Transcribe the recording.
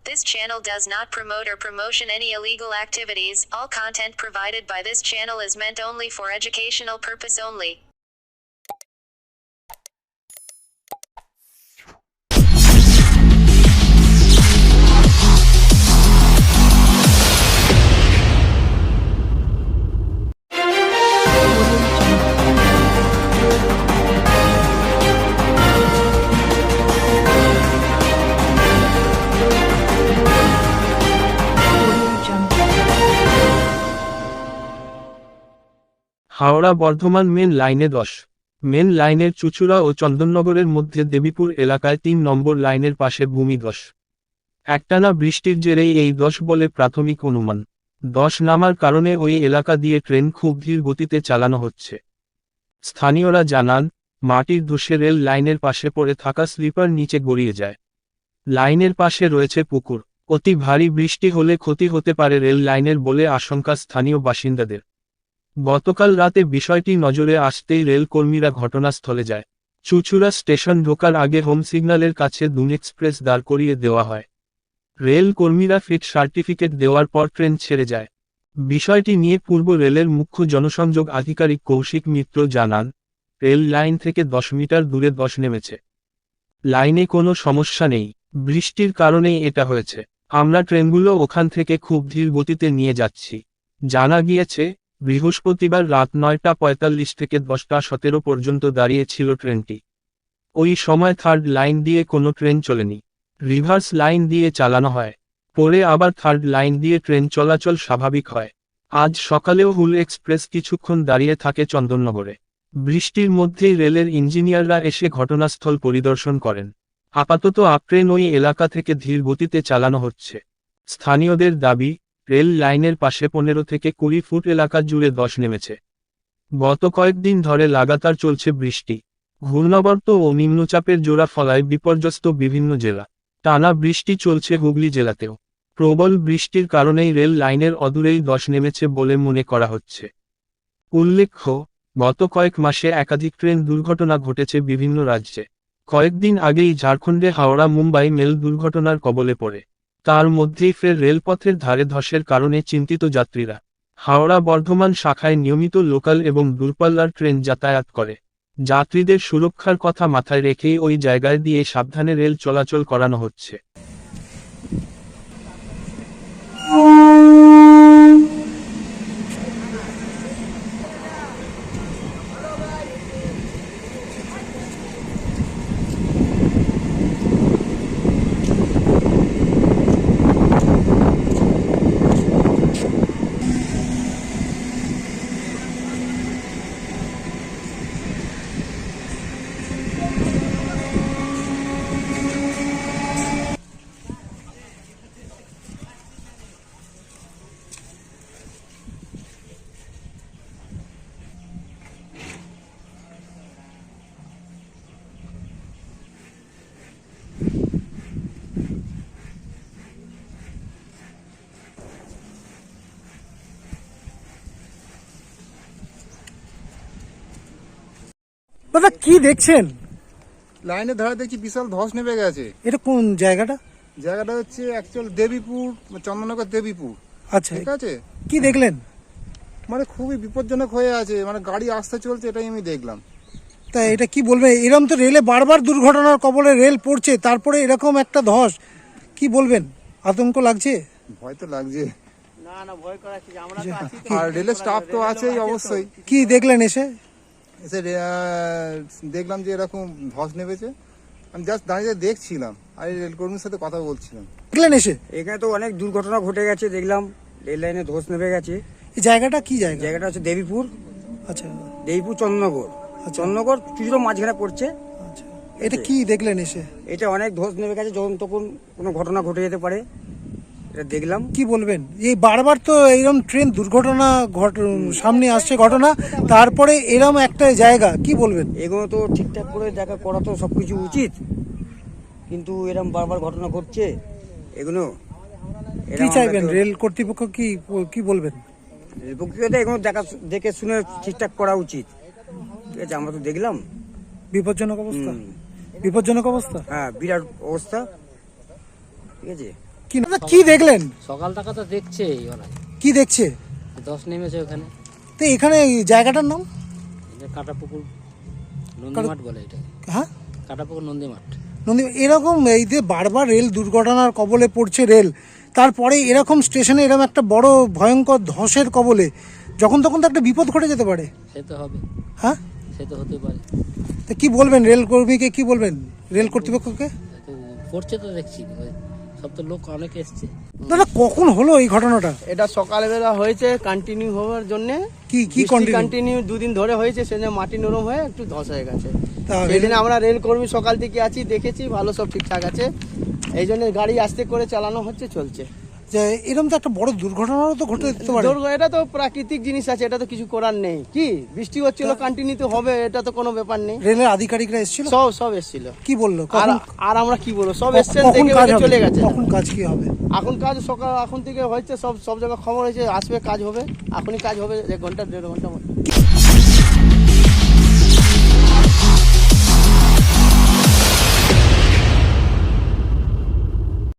This channel does not promote or promotion any illegal activities. All content provided by this channel is meant only for educational purpose only. Howrah Bardhaman main লাইনে 10 main লাইনের চুচুড়া ও চন্দননগরের মধ্যে দেবীপুর এলাকায় 3 নম্বর লাইনের পাশে ভূমি 10 একটানা বৃষ্টির জেরেই এই 10 বলে প্রাথমিক অনুমান 10 নামার কারণে ওই এলাকা দিয়ে ট্রেন খুব ধীর গতিতে চালানো হচ্ছে। স্থানীয়রা জানান, মাটির ধসে রেল লাইনের পাশে পড়ে থাকা স্লিপার নিচে গড়িয়ে যায়। লাইনের পাশে রয়েছে পুকুর, অতি ভারী বৃষ্টি হলে ক্ষতি হতে পারে রেল লাইনের বলে আশঙ্কা স্থানীয় বাসিন্দাদের। গতকাল রাতে বিষয়টি নজরে আসতেই রেল কর্মীরা ঘটনাস্থলে যায়। চুচুড়া স্টেশন ঢোকার আগে হোম সিগন্যালের কাছে দুন এক্সপ্রেস দাঁড় করিয়ে দেওয়া হয়। রেল কর্মীরা ফিট সার্টিফিকেট দেওয়ার পর ট্রেন ছেড়ে যায়। বিষয়টি নিয়ে পূর্ব রেলের মুখ্য জনসংযোগ আধিকারিক কৌশিক মিত্র জানান, রেল লাইন থেকে 10 মিটার দূরে 10 নেমেছে। লাইনে কোনো সমস্যা নেই, বৃষ্টির কারণেই এটা হয়েছে। আমরা ট্রেনগুলো ওখান থেকে খুব ধীর গতিতে নিয়ে যাচ্ছি। জানা গিয়েছে, বৃহস্পতিবার রাত 9:45 থেকে 10:17 পর্যন্ত দাঁড়িয়ে ছিল ট্রেনটি। ওই সময় থার্ড লাইন দিয়ে কোনো ট্রেন চলেনি, রিভার্স লাইন দিয়ে চালানো হয়। পরে আবার থার্ড লাইন দিয়ে ট্রেন চলাচল স্বাভাবিক হয়। আজ সকালেও হুল এক্সপ্রেস কিছুক্ষণ দাঁড়িয়ে থাকে চন্দননগরে। বৃষ্টির মধ্যেই রেলের ইঞ্জিনিয়াররা এসে ঘটনাস্থল পরিদর্শন করেন। আপাতত ট্রেন ওই এলাকা থেকে ধীর গতিতে চালানো হচ্ছে। স্থানীয়দের দাবি, রেল লাইনের পাশে 15 থেকে 20 ফুট এলাকা জুড়ে 10 নেমেছে। গত কয়েকদিন ধরে লাগাতার চলছে বৃষ্টি। ঘূর্ণাবর্ত ও নিম্নচাপের জোড়া ফলায় বিপর্যস্ত বিভিন্ন জেলা। টানা বৃষ্টি চলছে হুগলি জেলাতেও। প্রবল বৃষ্টির কারণেই রেল লাইনের অদূরেই 10 নেমেছে বলে মনে করা হচ্ছে। উল্লেখ্য, গত কয়েক মাসে একাধিক ট্রেন দুর্ঘটনা ঘটেছে বিভিন্ন রাজ্যে। কয়েকদিন আগেই ঝাড়খণ্ডে হাওড়া মুম্বাই মেল দুর্ঘটনার কবলে পড়ে। তার মধ্যেই ফের রেলপথের ধারে ধসের কারণে চিন্তিত যাত্রীরা। হাওড়া বর্ধমান শাখায় নিয়মিত লোকাল এবং দূরপাল্লার ট্রেন যাতায়াত করে। যাত্রীদের সুরক্ষার কথা মাথায় রেখেই ওই জায়গায় দিয়ে সাবধানে রেল চলাচল করানো হচ্ছে। দাদা কি দেখছেন? লাইনের ধারে দেখছি বিশাল ধস নেমে গেছে। এটা কোন জায়গাটা? জায়গাটা হচ্ছে অ্যাকচুয়াল দেবীপুর, চন্দননগর দেবীপুর। আচ্ছা, ঠিক আছে। কি দেখলেন? মানে খুবই বিপজ্জনক হয়ে আছে, মানে গাড়ি আসতে চলছে, এটাই আমি দেখলাম। তা এটা কি বলবে? এরকম তো রেলে বারবার দুর্ঘটনার কবলে রেল পড়ছে, তারপরে এরকম একটা ধস, কি বলবেন? আতঙ্ক লাগছে? ভয় তো লাগছে। না না, ভয় করাচ্ছি, আমরা তো আছি। আর রেলের স্টাফ তো আছেই অবশ্যই। কি দেখলেন এসে? এসে দেখলাম যে এরকম ধস নেমেছে। আমি জাস্ট দাঁড়িয়ে দেখছিলাম আর এই রেল কর্মীর সাথে কথা বলছিলাম। দেখলেন এসে? এখানে তো অনেক দুর্ঘটনা ঘটে গেছে, দেখলাম রেল লাইনে ধস নেমে গেছে। এই জায়গাটা কি জায়গা? জায়গাটা হচ্ছে দেবীপুর। আচ্ছা, দেবীপুর চন্দননগর। চন্দননগর চুচুড়ো মাঝখানে পড়ছে। আচ্ছা, এটা কি দেখলেন এসে? এটা অনেক ধস নেমে গেছে, যখন তখন কোনো ঘটনা ঘটে যেতে পারে, এটা দেখলাম। কি বলবেন? এই বারবার তো এইরকম ট্রেন দুর্ঘটনা সামনে আসছে ঘটনা, তারপরে এরকম একটা জায়গা, কি বলবেন? এগুলো তো ঠিকঠাক করে দেখা করা তো সবকিছু উচিত, কিন্তু এরকম বারবার ঘটনা ঘটছে। এগুলো কি চাইবেন? রেল কর্তৃপক্ষ কি বলবেন? রেল এগুলো দেখে শুনে ঠিকঠাক করা উচিত। ঠিক আছে, আমরা তো দেখলাম। বিপজ্জনক অবস্থা, বিপজ্জনক অবস্থা। হ্যাঁ, বিরাট অবস্থা। ঠিক আছে। কি দেখলেন? সকাল টাকা তো দেখছেই ওরা, কি দেখছে? ধস নেমেছে ওখানে। তো এখানে এই জায়গাটার নাম? এটা কাটাপুকুর নন্দীমাঠ বলে এটা। হ্যাঁ, কাটাপুকুর নন্দীমাঠ। এরকম এই যে বারবার রেল দুর্ঘটনার কবলে পড়ছে রেল, তারপরে এরকম স্টেশনে এরকম একটা বড় ভয়ঙ্কর ধসের কবলে, যখন তখন তো একটা বিপদ ঘটে যেতে পারে। সে তো হবে, হ্যাঁ, সে তো হতে পারে। তো কি বলবেন রেল কর্মীকে, কি বলবেন রেল কর্তৃপক্ষকে? তো পড়ছে তো দেখছি, সব তো লোক অনেকে এসছে। দাদা কখন হলো এই ঘটনাটা? এটা সকালবেলা হয়েছে, কন্টিনিউ হওয়ার জন্য। কি কন্টিনিউ দুদিন ধরে হয়েছে, সেজন্য মাটি নরম হয়ে একটু ধস হয়ে গেছে। তাহলে? সেই জন্য আমরা রেল কর্মী সকাল থেকে আছি, দেখেছি ভালো সব ঠিকঠাক আছে, এই জন্য গাড়ি আস্তে করে চালানো হচ্ছে, চলছে। যে এরকম তো একটা বড় দুর্ঘটনাও তো ঘটে যেতে পারে। এটা তো প্রাকৃতিক জিনিস আছে, এটা তো কিছু করার নেই। কি বৃষ্টি হচ্ছিল, কন্টিনিউ তো হবে, এটা তো কোনো ব্যাপার নেই। রেলের আধিকারিকরা এসেছিল? সব এসেছিল। কি বললো? আর আমরা কি বলবো, সব এসছেন, কখন দেখে কাজ ওকে হবে? চলে গেছে। কখন কাজ কি হবে? এখন কাজ সকাল এখন থেকে হয়েছে, সব জায়গায় খবর হয়েছে, আসবে কাজ হবে, এখনই কাজ হবে, 1 ঘন্টা 1.5 ঘন্টা মধ্যে।